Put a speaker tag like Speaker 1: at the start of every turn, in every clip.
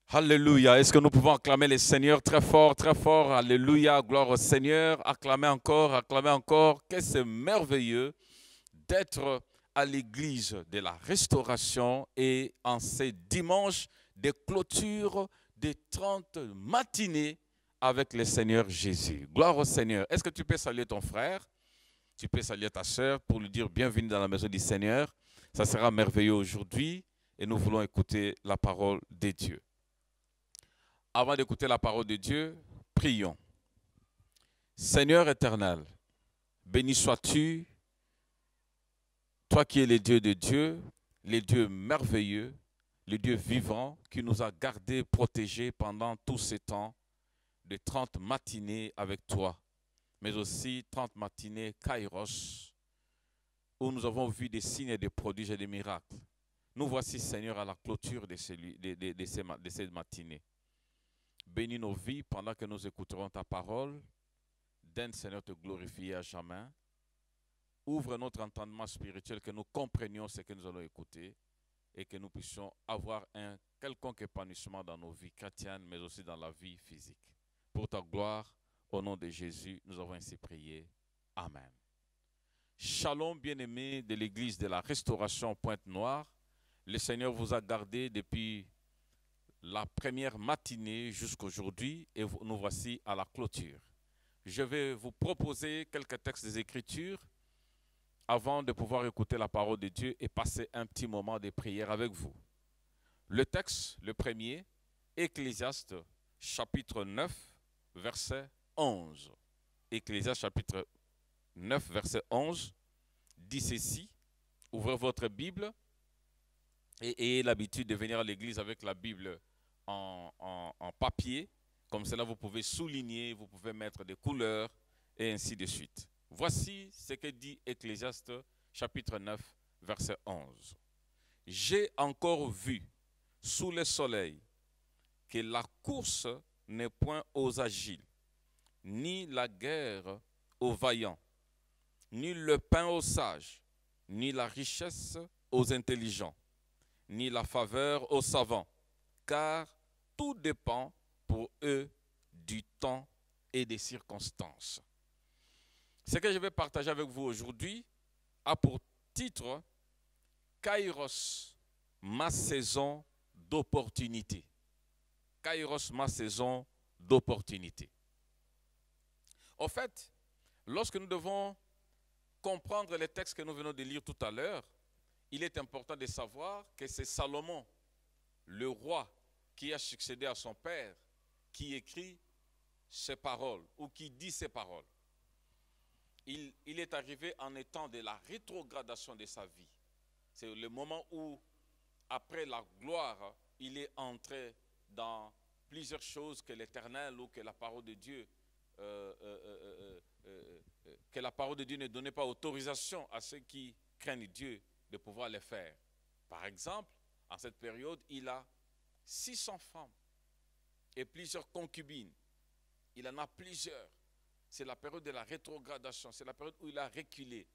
Speaker 1: Alléluia. Est-ce que nous pouvons acclamer le Seigneur très fort, très fort? Alléluia. Gloire au Seigneur. Acclamez encore, acclamez encore. Que c'est merveilleux d'être à l'église de la Restauration et en ces dimanches de clôture des 30 matinées avec le Seigneur Jésus. Gloire au Seigneur. Est-ce que tu peux saluer ton frère? Tu peux saluer ta sœur pour lui dire bienvenue dans la maison du Seigneur. Ça sera merveilleux aujourd'hui et nous voulons écouter la parole de Dieu. Avant d'écouter la parole de Dieu, prions. Seigneur éternel, béni sois-tu, toi qui es le Dieu de Dieu, le Dieu merveilleux, le Dieu vivant qui nous a gardés, protégés pendant tous ces temps de 30 matinées avec toi, mais aussi 30 matinées Kairos, où nous avons vu des signes et des prodiges et des miracles. Nous voici, Seigneur, à la clôture de ces matinées. Bénis nos vies pendant que nous écouterons ta parole. Donne, Seigneur, te glorifier à jamais. Ouvre notre entendement spirituel, que nous comprenions ce que nous allons écouter et que nous puissions avoir un quelconque épanouissement dans nos vies chrétiennes, mais aussi dans la vie physique. Pour ta gloire, au nom de Jésus, nous avons ainsi prié. Amen. Shalom, bien-aimés de l'église de la Restauration Pointe-Noire. Le Seigneur vous a gardé depuis la première matinée jusqu'à aujourd'hui et nous voici à la clôture. Je vais vous proposer quelques textes des Écritures avant de pouvoir écouter la parole de Dieu et passer un petit moment de prière avec vous. Le texte, le premier, Ecclésiaste chapitre 9, verset 11. Ecclésiaste chapitre 9, verset 11, dit ceci. Ouvrez votre Bible et ayez l'habitude de venir à l'église avec la Bible en papier. Comme cela, vous pouvez souligner, vous pouvez mettre des couleurs et ainsi de suite. Voici ce que dit Ecclésiaste chapitre 9, verset 11. J'ai encore vu sous le soleil que la course n'est point aux agiles, ni la guerre aux vaillants, ni le pain aux sages, ni la richesse aux intelligents, ni la faveur aux savants, car tout dépend pour eux du temps et des circonstances. Ce que je vais partager avec vous aujourd'hui a pour titre Kairos, ma saison d'opportunité. Kairos, ma saison d'opportunité. En fait, lorsque nous devons comprendre les textes que nous venons de lire tout à l'heure, il est important de savoir que c'est Salomon, le roi qui a succédé à son père, qui écrit ces paroles ou qui dit ces paroles. Il est arrivé en étant de la rétrogradation de sa vie. C'est le moment où, après la gloire, il est entré dans plusieurs choses que l'Éternel ou que la parole de Dieu ne donnait pas autorisation à ceux qui craignent Dieu de pouvoir les faire. Par exemple, en cette période, il a 600 femmes et plusieurs concubines. Il en a plusieurs. C'est la période de la rétrogradation, c'est la période où il a reculé,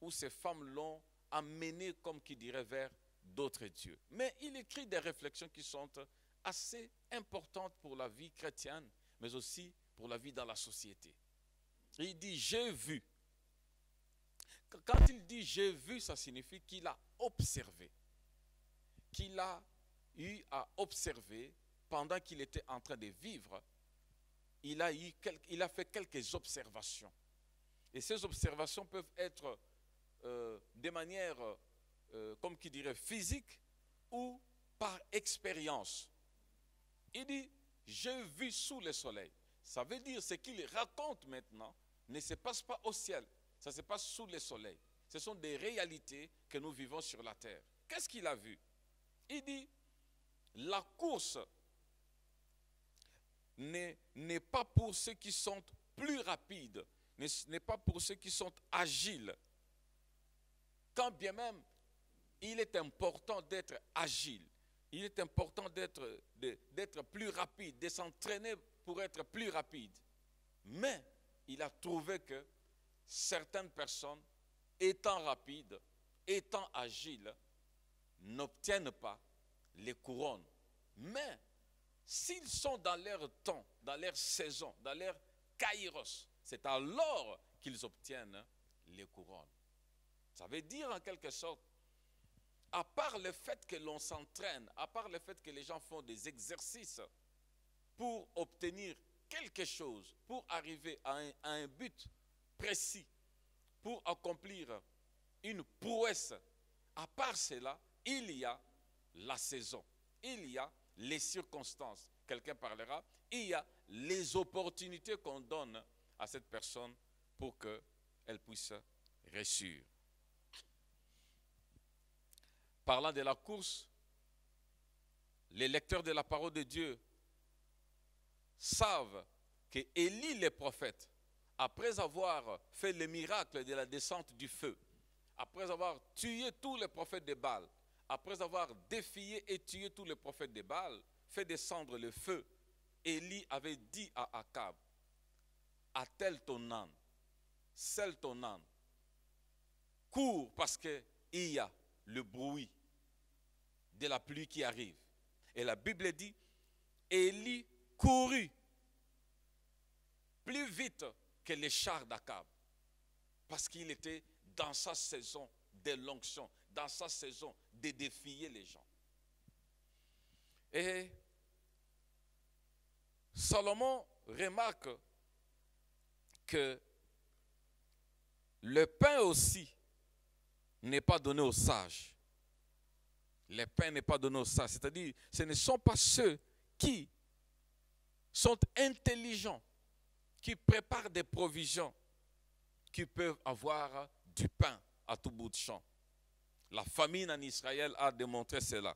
Speaker 1: où ces femmes l'ont amené, comme qui dirait, vers d'autres dieux. Mais il écrit des réflexions qui sont assez importantes pour la vie chrétienne, mais aussi pour la vie dans la société. Il dit, j'ai vu. Quand il dit j'ai vu, ça signifie qu'il a observé. Qu'il a eu à observer pendant qu'il était en train de vivre. Il a fait quelques observations. Et ces observations peuvent être de manière, comme qui dirait, physique ou par expérience. Il dit, j'ai vu sous le soleil. Ça veut dire ce qu'il raconte maintenant ne se passe pas au ciel. Ça se passe sous le soleil. Ce sont des réalités que nous vivons sur la terre. Qu'est-ce qu'il a vu? Il dit, la course n'est pas pour ceux qui sont plus rapides, n'est pas pour ceux qui sont agiles. Quand bien même, il est important d'être agile, il est important d'être plus rapide, de s'entraîner pour être plus rapide. Mais il a trouvé que certaines personnes, étant rapides, étant agiles, n'obtiennent pas les couronnes. Mais s'ils sont dans leur temps, dans leur saison, dans leur kairos, c'est alors qu'ils obtiennent les couronnes. Ça veut dire en quelque sorte, à part le fait que l'on s'entraîne, à part le fait que les gens font des exercices pour obtenir quelque chose, pour arriver à un but précis, pour accomplir une prouesse, à part cela, il y a la saison, il y a les circonstances. Quelqu'un parlera, il y a les opportunités qu'on donne à cette personne pour qu'elle puisse réussir. Parlant de la course, les lecteurs de la parole de Dieu savent que Élie le prophète, après avoir fait le miracle de la descente du feu, après avoir tué tous les prophètes de Baal, après avoir défié et tué tous les prophètes de Baal, fait descendre le feu, Élie avait dit à Akab, attelle ton âne, selle ton âne, cours parce qu'il y a le bruit de la pluie qui arrive. Et la Bible dit, Élie courut plus vite que les chars d'Akab, parce qu'il était dans sa saison de l'onction, dans sa saison de défier les gens. Et Salomon remarque que le pain aussi n'est pas donné aux sages. Le pain n'est pas donné aux sages. C'est-à-dire, ce ne sont pas ceux qui sont intelligents, qui préparent des provisions, qui peuvent avoir du pain à tout bout de champ. La famine en Israël a démontré cela.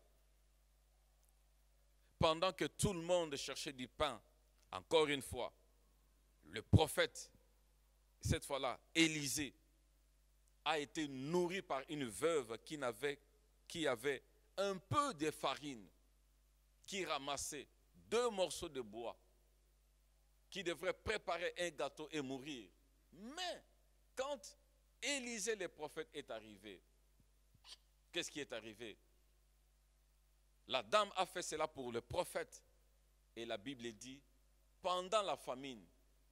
Speaker 1: Pendant que tout le monde cherchait du pain, encore une fois, le prophète, cette fois-là, Élisée, a été nourri par une veuve qui avait un peu de farine, qui ramassait 2 morceaux de bois, qui devrait préparer un gâteau et mourir. Mais quand Élisée le prophète est arrivé, qu'est-ce qui est arrivé? La dame a fait cela pour le prophète. Et la Bible dit, pendant la famine,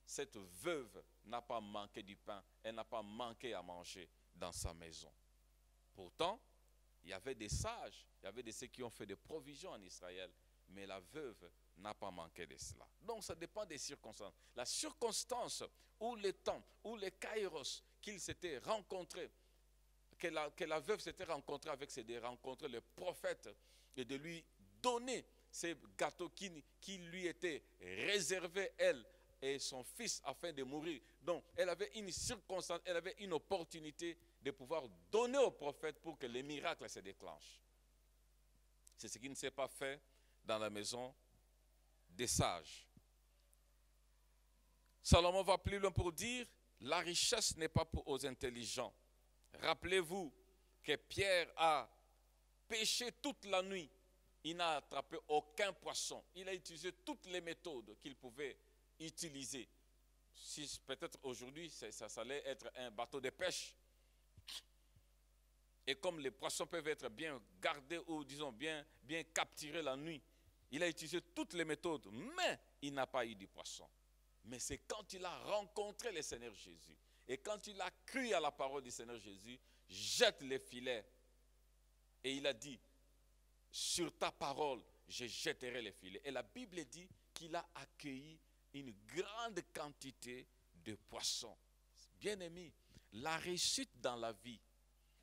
Speaker 1: cette veuve n'a pas manqué du pain, elle n'a pas manqué à manger dans sa maison. Pourtant, il y avait des sages, il y avait ceux qui ont fait des provisions en Israël, mais la veuve n'a pas manqué de cela. Donc ça dépend des circonstances. La circonstance ou le temps, ou les kairos qu'ils s'étaient rencontrés, que la veuve s'était rencontrée avec, c'est de rencontrer le prophète et de lui donner ces gâteaux qui lui étaient réservés, elle et son fils, afin de mourir. Donc, elle avait une circonstance, elle avait une opportunité de pouvoir donner au prophète pour que les miracles se déclenchent. C'est ce qui ne s'est pas fait dans la maison des sages. Salomon va plus loin pour dire, la richesse n'est pas pour aux intelligents. Rappelez-vous que Pierre a pêché toute la nuit. Il n'a attrapé aucun poisson. Il a utilisé toutes les méthodes qu'il pouvait utiliser. Si peut-être aujourd'hui, ça allait être un bateau de pêche. Et comme les poissons peuvent être bien gardés ou disons bien capturés la nuit, il a utilisé toutes les méthodes, mais il n'a pas eu de poisson. Mais c'est quand il a rencontré le Seigneur Jésus et quand il a cru à la parole du Seigneur Jésus, jette les filets. Et il a dit, sur ta parole, je jetterai les filets. Et la Bible dit qu'il a accueilli une grande quantité de poissons. Bien-aimé, la réussite dans la vie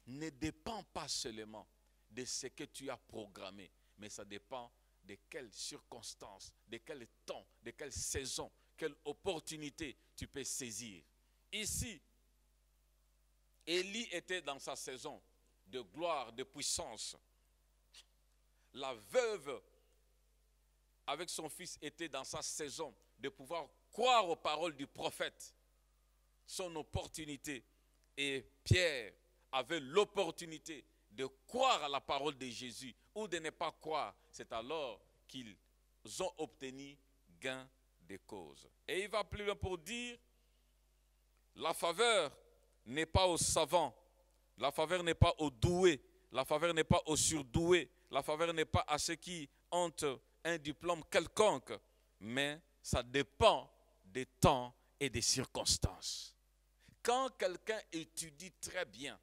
Speaker 1: ne dépend pas seulement de ce que tu as programmé, mais ça dépend de quelles circonstances, de quel temps, de quelle saison, quelle opportunité tu peux saisir. Ici, Élie était dans sa saison de gloire, de puissance. La veuve, avec son fils, était dans sa saison de pouvoir croire aux paroles du prophète, son opportunité. Et Pierre avait l'opportunité de croire à la parole de Jésus ou de ne pas croire. C'est alors qu'ils ont obtenu gain de cause. Et il va plus loin pour dire, la faveur n'est pas aux savants, la faveur n'est pas aux doués, la faveur n'est pas aux surdoués, la faveur n'est pas à ceux qui ont un diplôme quelconque, mais ça dépend des temps et des circonstances. Quand quelqu'un étudie très bien,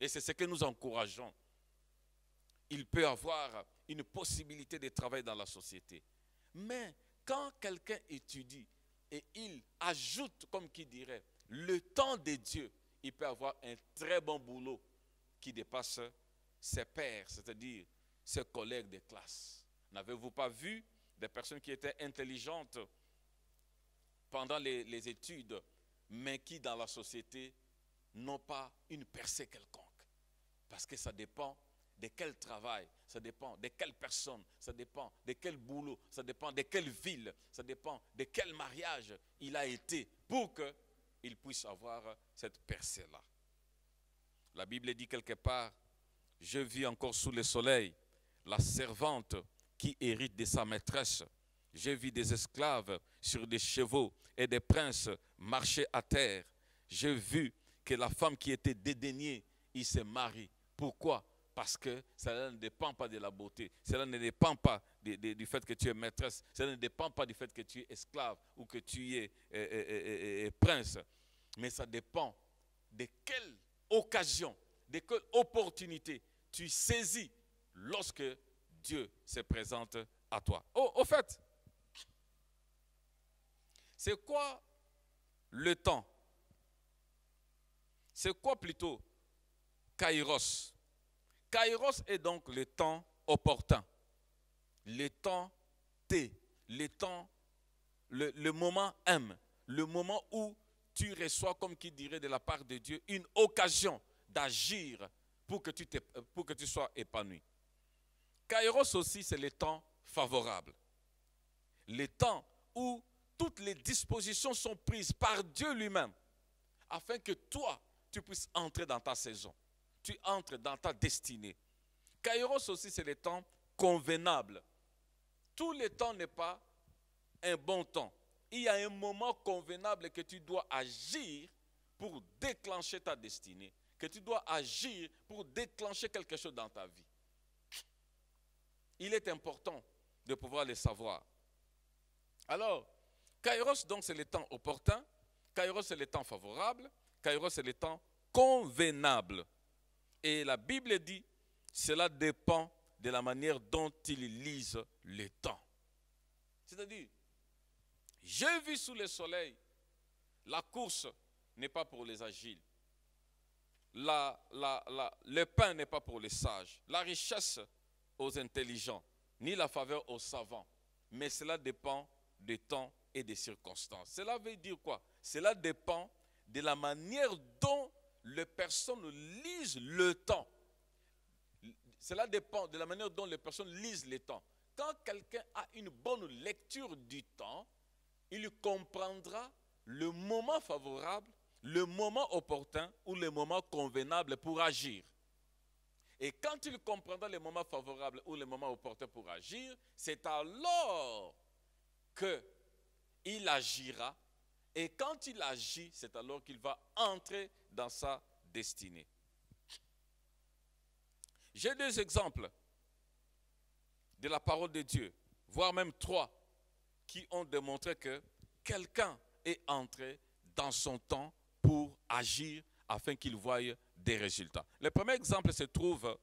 Speaker 1: et c'est ce que nous encourageons, il peut avoir une possibilité de travail dans la société. Mais quand quelqu'un étudie et il ajoute, comme qui dirait, le temps de Dieu, il peut avoir un très bon boulot qui dépasse ses pairs, c'est-à-dire ses collègues de classe. N'avez-vous pas vu des personnes qui étaient intelligentes pendant les études, mais qui dans la société n'ont pas une percée quelconque? Parce que ça dépend de quel travail, ça dépend de quelle personne, ça dépend de quel boulot, ça dépend de quelle ville, ça dépend de quel mariage il a été pour qu'il puisse avoir cette percée-là. La Bible dit quelque part, je vis encore sous le soleil la servante qui hérite de sa maîtresse. J'ai vu des esclaves sur des chevaux et des princes marcher à terre. J'ai vu que la femme qui était dédaignée, il se marie. Pourquoi? Parce que cela ne dépend pas de la beauté. Cela ne dépend pas du fait que tu es maîtresse. Cela ne dépend pas du fait que tu es esclave ou que tu es prince. Mais ça dépend de quelle occasion, de quelle opportunité tu saisis lorsque Dieu se présente à toi. Au fait, c'est quoi le temps? C'est quoi plutôt Kairos? Kairos est donc le temps opportun, le temps T, le temps, le moment M, le moment où tu reçois, comme qui dirait de la part de Dieu, une occasion d'agir pour que tu sois épanoui. Kairos aussi, c'est le temps favorable, le temps où toutes les dispositions sont prises par Dieu lui-même, afin que toi, tu puisses entrer dans ta saison. Tu entres dans ta destinée. Kairos aussi, c'est le temps convenable. Tout le temps n'est pas un bon temps. Il y a un moment convenable que tu dois agir pour déclencher ta destinée, que tu dois agir pour déclencher quelque chose dans ta vie. Il est important de pouvoir le savoir. Alors, Kairos, donc, c'est le temps opportun. Kairos, c'est le temps favorable. Kairos, c'est le temps convenable. Et la Bible dit, cela dépend de la manière dont ils lisent le temps. C'est-à-dire, j'ai vu sous le soleil, la course n'est pas pour les agiles. Le pain n'est pas pour les sages. La richesse aux intelligents, ni la faveur aux savants. Mais cela dépend du temps et des circonstances. Cela veut dire quoi? Cela dépend de la manière dont les personnes lisent le temps. Cela dépend de la manière dont les personnes lisent le temps. Quand quelqu'un a une bonne lecture du temps, il comprendra le moment favorable, le moment opportun ou le moment convenable pour agir. Et quand il comprendra le moment favorable ou le moment opportun pour agir, c'est alors qu'il agira. Et quand il agit, c'est alors qu'il va entrer dans sa destinée. J'ai deux exemples de la parole de Dieu, voire même trois, qui ont démontré que quelqu'un est entré dans son temps pour agir afin qu'il voie des résultats. Le premier exemple se trouve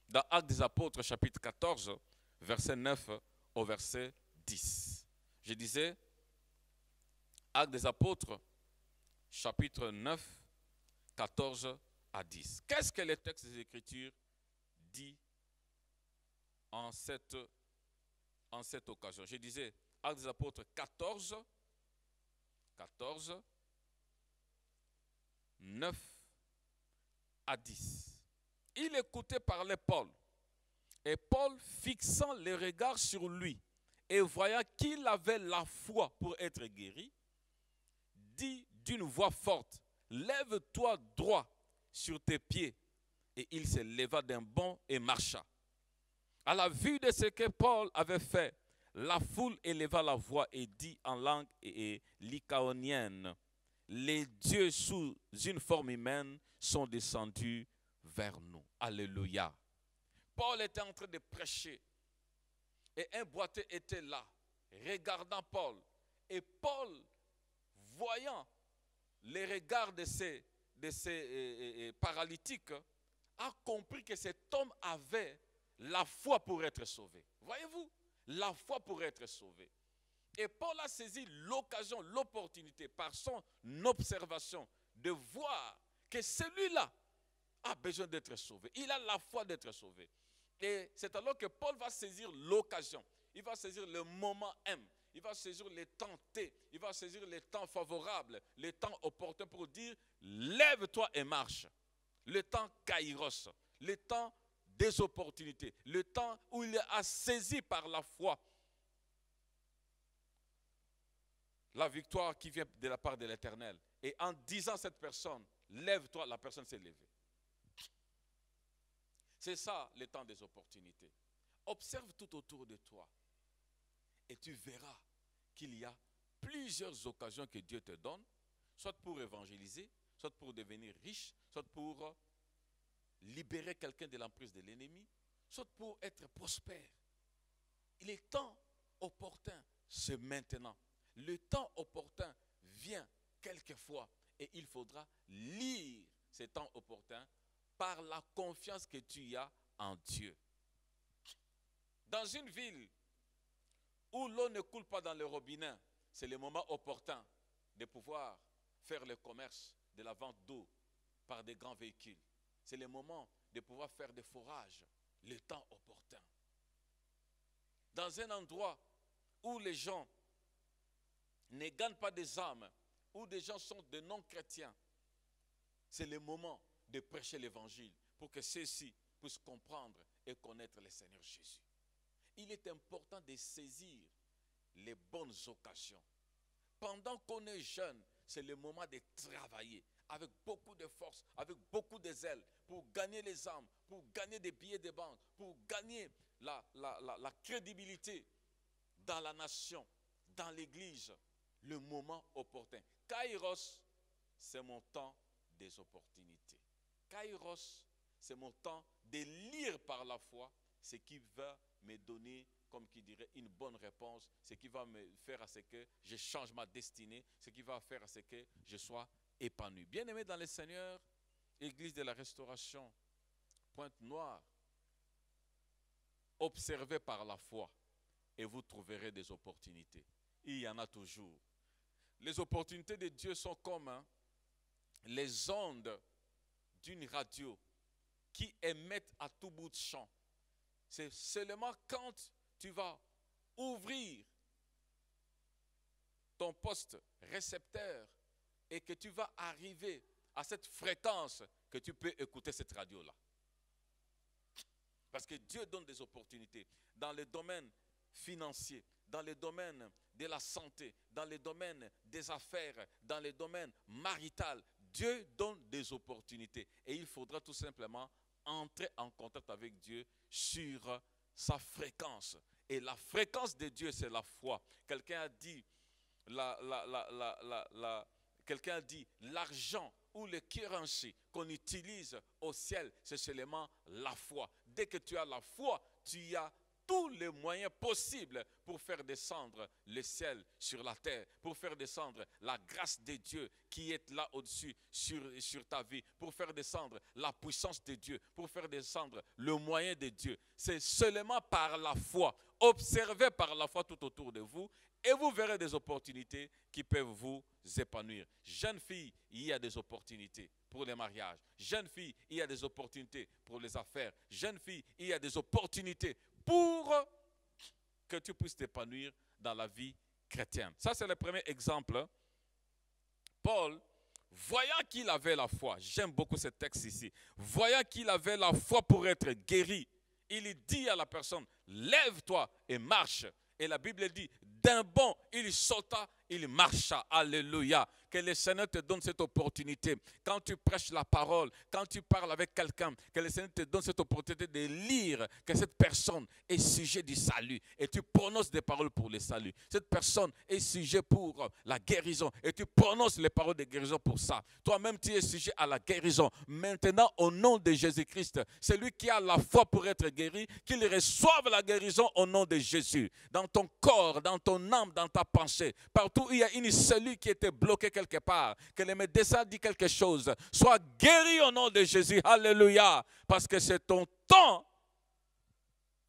Speaker 1: dans Actes des Apôtres, chapitre 14, verset 9 au verset 10. Je disais, Actes des Apôtres, chapitre 9, 14 à 10. Qu'est-ce que le texte des Écritures dit en cette occasion? Je disais, Actes des Apôtres 14, 9 à 10. Il écoutait parler Paul, et Paul, fixant les regards sur lui et voyant qu'il avait la foi pour être guéri, dit d'une voix forte, « Lève-toi droit sur tes pieds. » Et il se leva d'un bond et marcha. À la vue de ce que Paul avait fait, la foule éleva la voix et dit en langue lycaonienne, « Les dieux sous une forme humaine sont descendus vers nous. » Alléluia. Paul était en train de prêcher Et un boiteux était là, regardant Paul. Et Paul, voyant les regards de ces paralytiques, a compris que cet homme avait la foi pour être sauvé. Voyez-vous, la foi pour être sauvé. Et Paul a saisi l'occasion, l'opportunité, par son observation, de voir que celui-là a besoin d'être sauvé. Il a la foi d'être sauvé. Et c'est alors que Paul va saisir l'occasion. Il va saisir le moment M. Il va saisir les temps T. Il va saisir les temps favorables, les temps opportuns pour dire, lève-toi et marche. Le temps kairos, le temps des opportunités, le temps où il a saisi par la foi la victoire qui vient de la part de l'Éternel. Et en disant à cette personne, lève-toi, la personne s'est levée. C'est ça le temps des opportunités. Observe tout autour de toi et tu verras qu'il y a plusieurs occasions que Dieu te donne, soit pour évangéliser, soit pour devenir riche, soit pour libérer quelqu'un de l'emprise de l'ennemi, soit pour être prospère. Le temps opportun, c'est maintenant. Le temps opportun vient quelquefois et il faudra lire ce temps opportun par la confiance que tu as en Dieu. Dans une ville où l'eau ne coule pas dans le robinet, c'est le moment opportun de pouvoir faire le commerce de la vente d'eau par des grands véhicules. C'est le moment de pouvoir faire des forages, le temps opportun. Dans un endroit où les gens ne gagnent pas des âmes, où des gens sont des non-chrétiens, c'est le moment de prêcher l'évangile pour que ceux-ci puissent comprendre et connaître le Seigneur Jésus. Il est important de saisir les bonnes occasions. Pendant qu'on est jeune, c'est le moment de travailler avec beaucoup de force, avec beaucoup de zèle, pour gagner les âmes, pour gagner des billets de banque, pour gagner la crédibilité dans la nation, dans l'église, le moment opportun. Kairos, c'est mon temps des opportunités. Kairos, c'est mon temps de lire par la foi ce qui va me donner, comme qui dirait, une bonne réponse, ce qui va me faire à ce que je change ma destinée, ce qui va faire à ce que je sois épanoui. Bien-aimé dans le Seigneur, Église de la Restauration, Pointe-Noire, observez par la foi et vous trouverez des opportunités. Il y en a toujours. Les opportunités de Dieu sont comme les ondes d'une radio qui émettent à tout bout de champ. C'est seulement quand tu vas ouvrir ton poste récepteur et que tu vas arriver à cette fréquence que tu peux écouter cette radio-là. Parce que Dieu donne des opportunités dans le domaine financier, dans le domaine de la santé, dans le domaine des affaires, dans le domaine marital. Dieu donne des opportunités et il faudra tout simplement entrer en contact avec Dieu sur sa fréquence. Et la fréquence de Dieu, c'est la foi. Quelqu'un a dit, quelqu'un a dit, l'argent ou le currency qu'on utilise au ciel, c'est seulement la foi. Dès que tu as la foi, tu as tous les moyens possibles pour faire descendre le ciel sur la terre, pour faire descendre la grâce de Dieu qui est là au-dessus sur ta vie, pour faire descendre la puissance de Dieu, pour faire descendre le moyen de Dieu. C'est seulement par la foi. Observez par la foi tout autour de vous et vous verrez des opportunités qui peuvent vous épanouir. Jeune fille, il y a des opportunités pour les mariages. Jeune fille, il y a des opportunités pour les affaires. Jeune fille, il y a des opportunités pour que tu puisses t'épanouir dans la vie chrétienne. Ça, c'est le premier exemple. Paul, voyant qu'il avait la foi, j'aime beaucoup ce texte ici, voyant qu'il avait la foi pour être guéri, il dit à la personne, lève-toi et marche. Et la Bible dit, d'un bond, il sauta, il marcha. Alléluia. Que le Seigneur te donne cette opportunité. Quand tu prêches la parole, quand tu parles avec quelqu'un, que le Seigneur te donne cette opportunité de lire que cette personne est sujet du salut. Et tu prononces des paroles pour le salut. Cette personne est sujet pour la guérison. Et tu prononces les paroles de guérison pour ça. Toi-même, tu es sujet à la guérison. Maintenant, au nom de Jésus-Christ, celui qui a la foi pour être guéri, qu'il reçoive la guérison au nom de Jésus. Dans ton corps, dans ton âme, dans ta pensée. Partout où il y a une cellule qui était bloquée quelque part, que le médecin dit quelque chose, sois guéri au nom de Jésus. Alléluia. Parce que c'est ton temps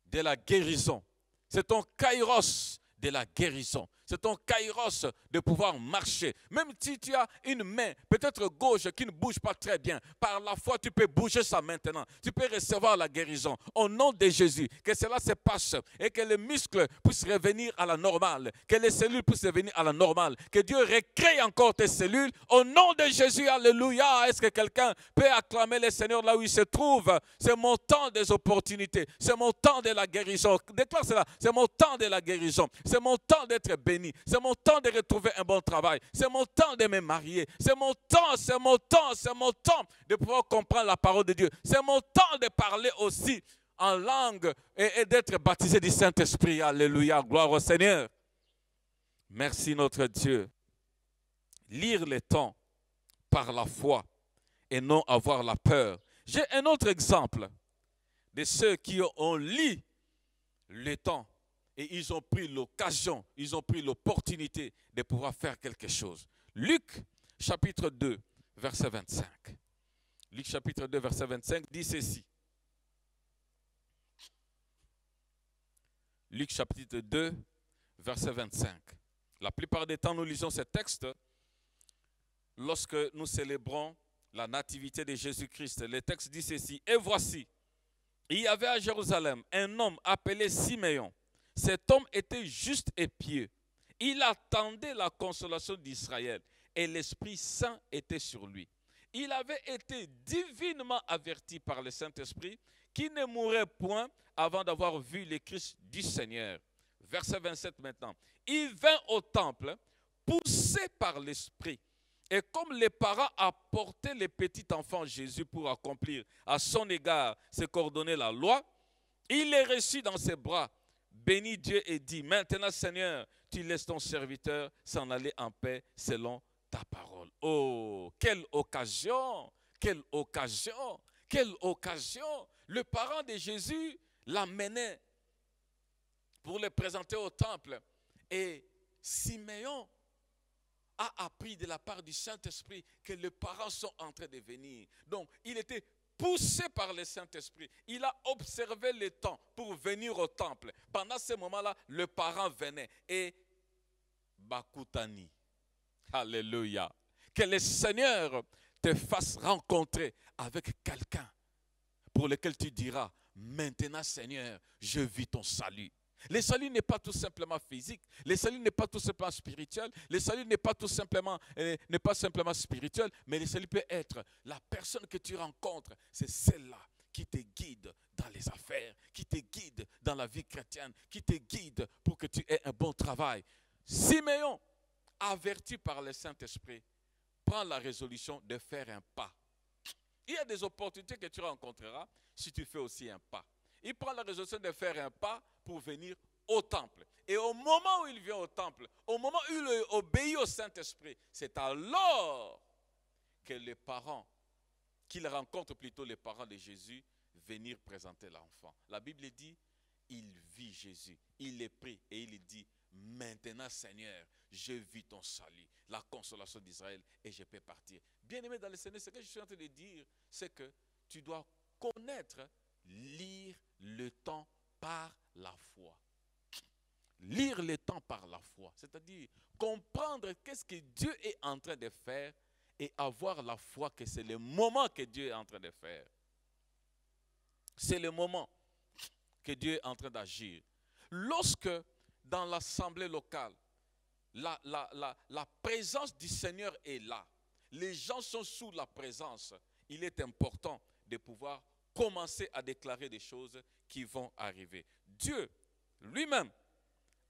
Speaker 1: de la guérison. C'est ton kairos de la guérison. C'est ton kairos de pouvoir marcher. Même si tu as une main, peut-être gauche, qui ne bouge pas très bien, par la foi, tu peux bouger ça maintenant. Tu peux recevoir la guérison. Au nom de Jésus, que cela se passe et que les muscles puissent revenir à la normale. Que les cellules puissent revenir à la normale. Que Dieu recrée encore tes cellules. Au nom de Jésus, alléluia. Est-ce que quelqu'un peut acclamer le Seigneur là où il se trouve? C'est mon temps des opportunités. C'est mon temps de la guérison. Déclare cela. C'est mon temps de la guérison. C'est mon temps d'être béni. C'est mon temps de retrouver un bon travail. C'est mon temps de me marier. C'est mon temps, c'est mon temps, c'est mon temps de pouvoir comprendre la parole de Dieu. C'est mon temps de parler aussi en langue et d'être baptisé du Saint-Esprit. Alléluia, gloire au Seigneur. Merci notre Dieu. Lire les temps par la foi et non avoir la peur. J'ai un autre exemple de ceux qui ont lu les temps. Et ils ont pris l'occasion, ils ont pris l'opportunité de pouvoir faire quelque chose. Luc, chapitre 2, verset 25. Luc, chapitre 2, verset 25, dit ceci. Luc, chapitre 2, verset 25. La plupart des temps, nous lisons ce texte lorsque nous célébrons la nativité de Jésus-Christ. Le texte dit ceci. Et voici, il y avait à Jérusalem un homme appelé Siméon. Cet homme était juste et pieux. Il attendait la consolation d'Israël et l'Esprit Saint était sur lui. Il avait été divinement averti par le Saint-Esprit qu'il ne mourrait point avant d'avoir vu le Christ du Seigneur. Verset 27 maintenant. Il vint au temple poussé par l'Esprit. Et comme les parents apportaient le petit enfant Jésus pour accomplir à son égard ce qu'ordonnait la loi, il les reçut dans ses bras. Bénis Dieu et dit, maintenant Seigneur, tu laisses ton serviteur s'en aller en paix selon ta parole. Oh, quelle occasion, quelle occasion, quelle occasion. Le parent de Jésus l'amenait pour le présenter au temple. Et Siméon a appris de la part du Saint-Esprit que les parents sont en train de venir. Donc, il était poussé par le Saint-Esprit. Il a observé le temps pour venir au temple. Pendant ce moment-là, le parent venait. Et Bakutani. Alléluia. Que le Seigneur te fasse rencontrer avec quelqu'un pour lequel tu diras, maintenant Seigneur, je vis ton salut. Le salut n'est pas tout simplement physique, le salut n'est pas tout simplement spirituel, le salut n'est pas tout simplement, spirituel, mais le salut peut être la personne que tu rencontres, c'est celle-là qui te guide dans les affaires, qui te guide dans la vie chrétienne, qui te guide pour que tu aies un bon travail. Siméon, averti par le Saint-Esprit, prend la résolution de faire un pas. Il y a des opportunités que tu rencontreras si tu fais aussi un pas. Il prend la résolution de faire un pas pour venir au temple. Et au moment où il vient au temple, au moment où il obéit au Saint-Esprit, c'est alors que les parents, qu'il rencontre plutôt les parents de Jésus, venir présenter l'enfant. La Bible dit, il vit Jésus, il est pris et il dit, maintenant Seigneur, je vis ton salut, la consolation d'Israël et je peux partir. Bien-aimé dans le Seigneur, ce que je suis en train de dire, c'est que tu dois connaître, lire le temps par la foi. Lire le temps par la foi, c'est-à-dire comprendre qu'est-ce que Dieu est en train de faire et avoir la foi que c'est le moment que Dieu est en train de faire. C'est le moment que Dieu est en train d'agir. Lorsque dans l'assemblée locale, la présence du Seigneur est là, les gens sont sous la présence, il est important de pouvoir commencer à déclarer des choses qui vont arriver. Dieu lui-même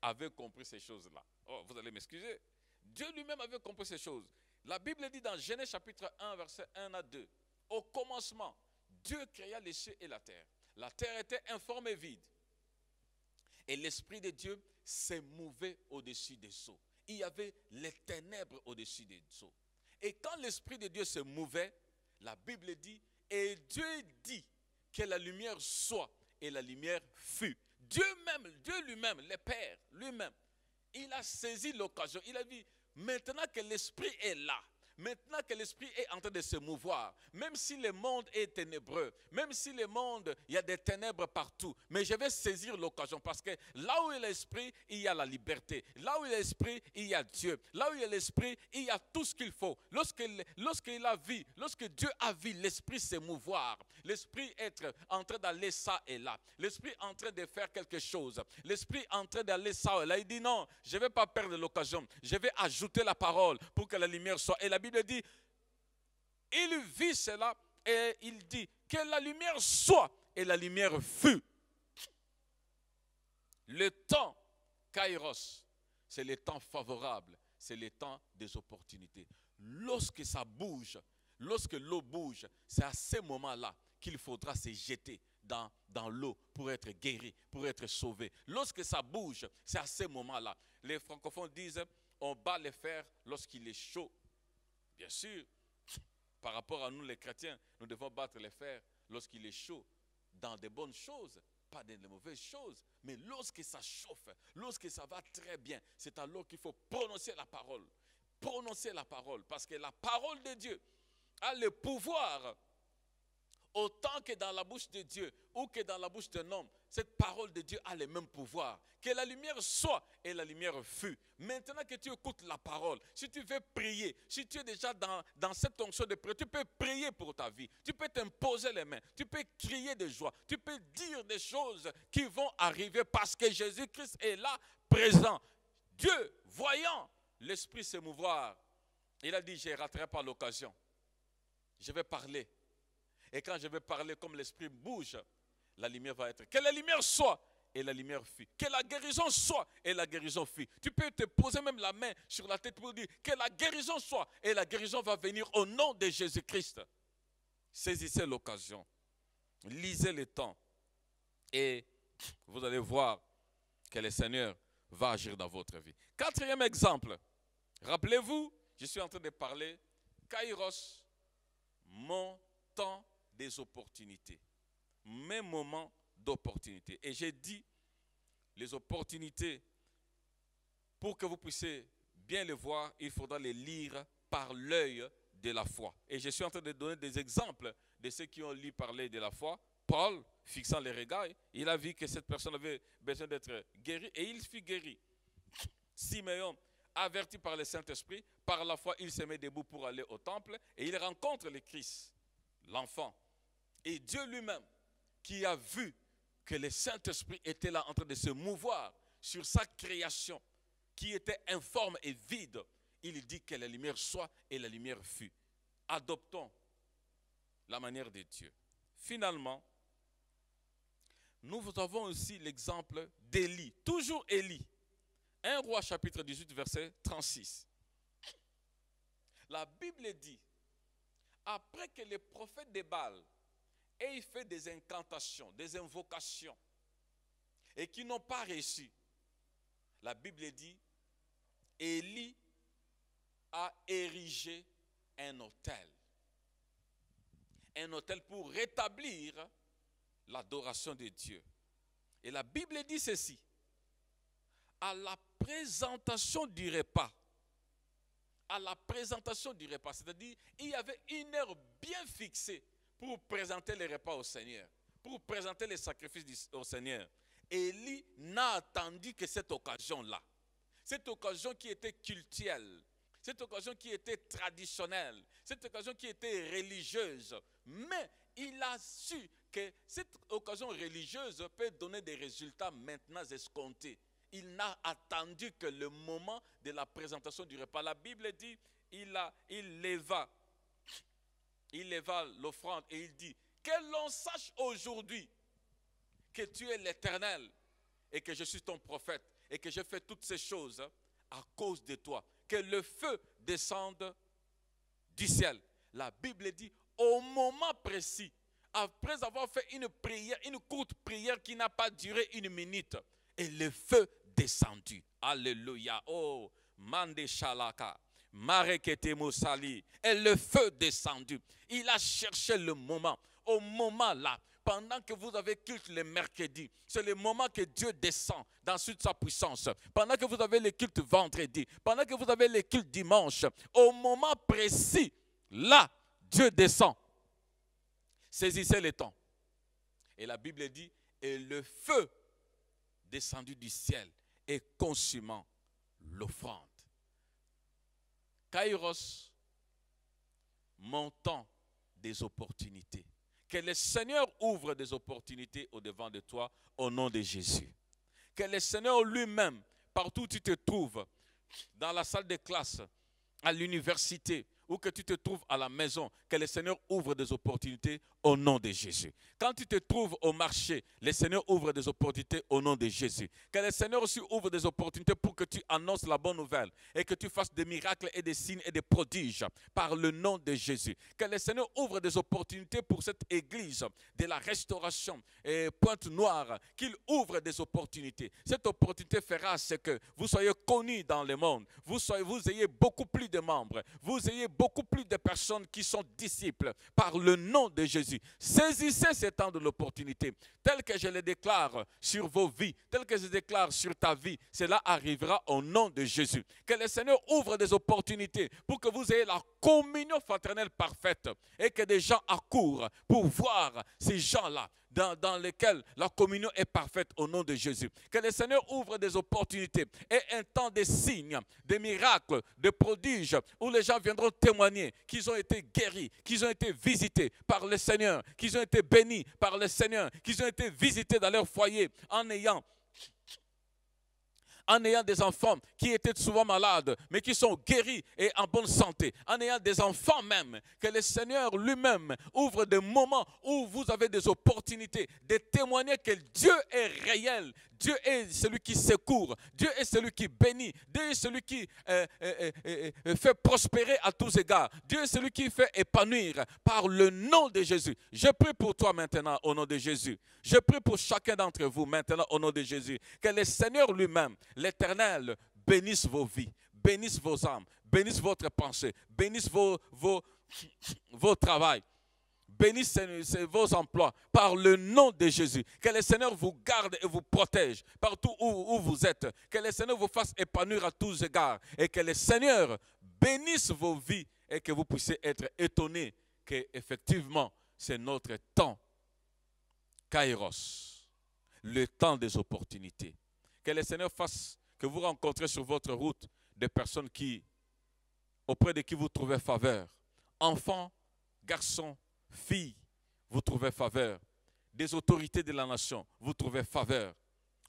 Speaker 1: avait compris ces choses-là. Oh, vous allez m'excuser. Dieu lui-même avait compris ces choses. La Bible dit dans Genèse chapitre 1, verset 1 à 2. Au commencement, Dieu créa les cieux et la terre. La terre était informe et vide. Et l'Esprit de Dieu s'est mouvé au-dessus des eaux. Il y avait les ténèbres au-dessus des eaux. Et quand l'Esprit de Dieu se mouvait, la Bible dit, et Dieu dit que la lumière soit, et la lumière fut. Dieu lui-même, le Père lui-même, il a saisi l'occasion. Il a dit, maintenant que l'Esprit est là, maintenant que l'Esprit est en train de se mouvoir, même si le monde est ténébreux, même si le monde, il y a des ténèbres partout, mais je vais saisir l'occasion parce que là où il y a l'Esprit, il y a la liberté. Là où il y a l'Esprit, il y a Dieu. Là où il y a l'Esprit, il y a tout ce qu'il faut. Lorsqu'il a vu, lorsque Dieu a vu l'Esprit se mouvoir, l'Esprit être en train d'aller ça et là, l'Esprit en train de faire quelque chose, l'Esprit en train d'aller ça et là, il dit non, je ne vais pas perdre l'occasion, je vais ajouter la parole pour que la lumière soit. Et la Bible dit, il vit cela et il dit que la lumière soit et la lumière fut. Le temps, Kairos, c'est le temps favorable, c'est le temps des opportunités. Lorsque ça bouge, lorsque l'eau bouge, c'est à ce moment-là qu'il faudra se jeter dans l'eau pour être guéri, pour être sauvé. Lorsque ça bouge, c'est à ce moment-là. Les francophones disent, on bat le fer lorsqu'il est chaud. Bien sûr, par rapport à nous les chrétiens, nous devons battre les fers lorsqu'il est chaud, dans de bonnes choses, pas dans de mauvaises choses. Mais lorsque ça chauffe, lorsque ça va très bien, c'est alors qu'il faut prononcer la parole. Prononcer la parole, parce que la parole de Dieu a le pouvoir, autant que dans la bouche de Dieu ou que dans la bouche d'un homme, cette parole de Dieu a le même pouvoir. Que la lumière soit et la lumière fut. Maintenant que tu écoutes la parole, si tu veux prier, si tu es déjà dans cette onction de prière, tu peux prier pour ta vie. Tu peux t'imposer les mains. Tu peux crier de joie. Tu peux dire des choses qui vont arriver parce que Jésus-Christ est là, présent. Dieu, voyant l'Esprit se mouvoir, il a dit, je ne raterai pas l'occasion. Je vais parler. Et quand je vais parler comme l'Esprit bouge, la lumière va être. Que la lumière soit et la lumière fut. Que la guérison soit et la guérison fut. Tu peux te poser même la main sur la tête pour dire que la guérison soit et la guérison va venir au nom de Jésus-Christ. Saisissez l'occasion. Lisez le temps. Et vous allez voir que le Seigneur va agir dans votre vie. Quatrième exemple. Rappelez-vous, je suis en train de parler Kairos, mon temps des opportunités, mes moments d'opportunité. Et j'ai dit, les opportunités, pour que vous puissiez bien les voir, il faudra les lire par l'œil de la foi. Et je suis en train de donner des exemples de ceux qui ont lu parler de la foi. Paul, fixant les regards, il a vu que cette personne avait besoin d'être guérie et il fut guéri. Simeon, averti par le Saint-Esprit, par la foi, il se met debout pour aller au temple et il rencontre le Christ, l'enfant. Et Dieu lui-même, qui a vu que le Saint-Esprit était là en train de se mouvoir sur sa création, qui était informe et vide, il dit que la lumière soit et la lumière fut. Adoptons la manière de Dieu. Finalement, nous avons aussi l'exemple d'Élie, toujours Élie. 1 Roi chapitre 18 verset 36. La Bible dit, après que les prophètes de Baal aient fait des incantations, des invocations, et qui n'ont pas réussi, la Bible dit, Élie a érigé un autel. Un autel pour rétablir l'adoration de Dieu. Et la Bible dit ceci, à la présentation du repas, c'est-à-dire il y avait une heure bien fixée pour présenter les repas au Seigneur, pour présenter les sacrifices au Seigneur. Élie n'a attendu que cette occasion-là, cette occasion qui était cultuelle, cette occasion qui était traditionnelle, cette occasion qui était religieuse, mais il a su que cette occasion religieuse peut donner des résultats maintenant escomptés. Il n'a attendu que le moment de la présentation du repas. La Bible dit, il leva l'offrande et il dit, que l'on sache aujourd'hui que tu es l'Éternel et que je suis ton prophète et que je fais toutes ces choses à cause de toi. que le feu descende du ciel. La Bible dit, au moment précis, après avoir fait une prière, une courte prière qui n'a pas duré 1 minute, et le feu descendu. Alléluia. Oh, Mande Shalaka, Marekete Moussali. Et le feu descendu. Il a cherché le moment. Au moment là, pendant que vous avez culte le mercredi, c'est le moment que Dieu descend dans toute sa puissance. Pendant que vous avez le culte vendredi, pendant que vous avez le culte dimanche, au moment précis, là, Dieu descend. Saisissez le temps. Et la Bible dit, et le feu descendu du ciel et consumant l'offrande. Kairos, montant des opportunités. Que le Seigneur ouvre des opportunités au-devant de toi au nom de Jésus. Que le Seigneur lui-même, partout où tu te trouves, dans la salle de classe, à l'université, ou que tu te trouves à la maison, que le Seigneur ouvre des opportunités au nom de Jésus. Quand tu te trouves au marché, le Seigneur ouvre des opportunités au nom de Jésus. Que le Seigneur aussi ouvre des opportunités pour que tu annonces la bonne nouvelle et que tu fasses des miracles et des signes et des prodiges par le nom de Jésus. Que le Seigneur ouvre des opportunités pour cette église de la restauration et Pointe-Noire, qu'il ouvre des opportunités. Cette opportunité fera ce que vous soyez connus dans le monde, vous ayez beaucoup plus de membres, vous ayez beaucoup plus de personnes qui sont disciples par le nom de Jésus. Saisissez ce temps de l'opportunité, tel que je le déclare sur vos vies, tel que je déclare sur ta vie, cela arrivera au nom de Jésus. Que le Seigneur ouvre des opportunités pour que vous ayez la communion fraternelle parfaite et que des gens accourent pour voir ces gens-là dans lesquels la communion est parfaite au nom de Jésus. Que le Seigneur ouvre des opportunités et un temps de signes, de miracles, de prodiges où les gens viendront témoigner qu'ils ont été guéris, qu'ils ont été visités par le Seigneur, qu'ils ont été bénis par le Seigneur, qu'ils ont été visités dans leur foyer en ayant des enfants qui étaient souvent malades, mais qui sont guéris et en bonne santé, en ayant des enfants même, que le Seigneur lui-même ouvre des moments où vous avez des opportunités de témoigner que Dieu est réel, Dieu est celui qui secourt, Dieu est celui qui bénit, Dieu est celui qui fait prospérer à tous égards, Dieu est celui qui fait épanouir par le nom de Jésus. Je prie pour toi maintenant au nom de Jésus. Je prie pour chacun d'entre vous maintenant au nom de Jésus. Que le Seigneur lui-même, l'Éternel, bénisse vos vies, bénisse vos âmes, bénisse votre pensée, bénisse vos travails. Bénissez vos emplois par le nom de Jésus. Que le Seigneur vous garde et vous protège partout où vous êtes. Que le Seigneur vous fasse épanouir à tous égards. Et que le Seigneur bénisse vos vies et que vous puissiez être étonnés qu'effectivement, c'est notre temps. Kairos, le temps des opportunités. Que le Seigneur fasse que vous rencontrez sur votre route des personnes auprès de qui vous trouvez faveur. Enfants, garçons, filles, vous trouvez faveur. Des autorités de la nation, vous trouvez faveur.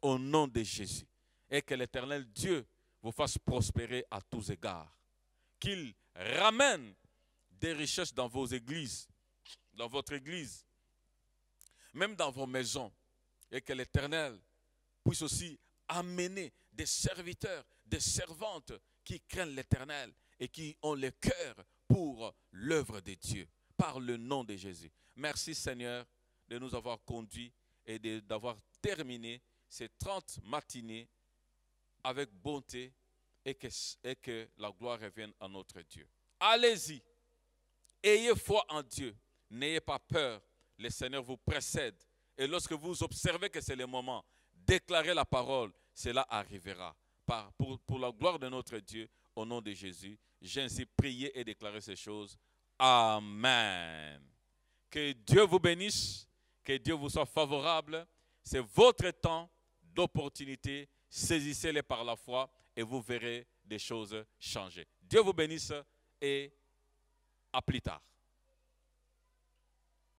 Speaker 1: Au nom de Jésus. Et que l'Éternel Dieu vous fasse prospérer à tous égards. Qu'il ramène des richesses dans vos églises, dans votre église, même dans vos maisons. Et que l'Éternel puisse aussi amener des serviteurs, des servantes qui craignent l'Éternel et qui ont le cœur pour l'œuvre de Dieu. Par le nom de Jésus. Merci Seigneur de nous avoir conduits et d'avoir terminé ces 30 matinées avec bonté et que la gloire revienne à notre Dieu. Allez-y, ayez foi en Dieu, n'ayez pas peur, le Seigneur vous précède et lorsque vous observez que c'est le moment, déclarez la parole, cela arrivera. Pour la gloire de notre Dieu, au nom de Jésus, j'ai ainsi prié et déclaré ces choses. Amen. Que Dieu vous bénisse, que Dieu vous soit favorable. C'est votre temps d'opportunité. Saisissez-les par la foi et vous verrez des choses changer. Dieu vous bénisse et à plus tard.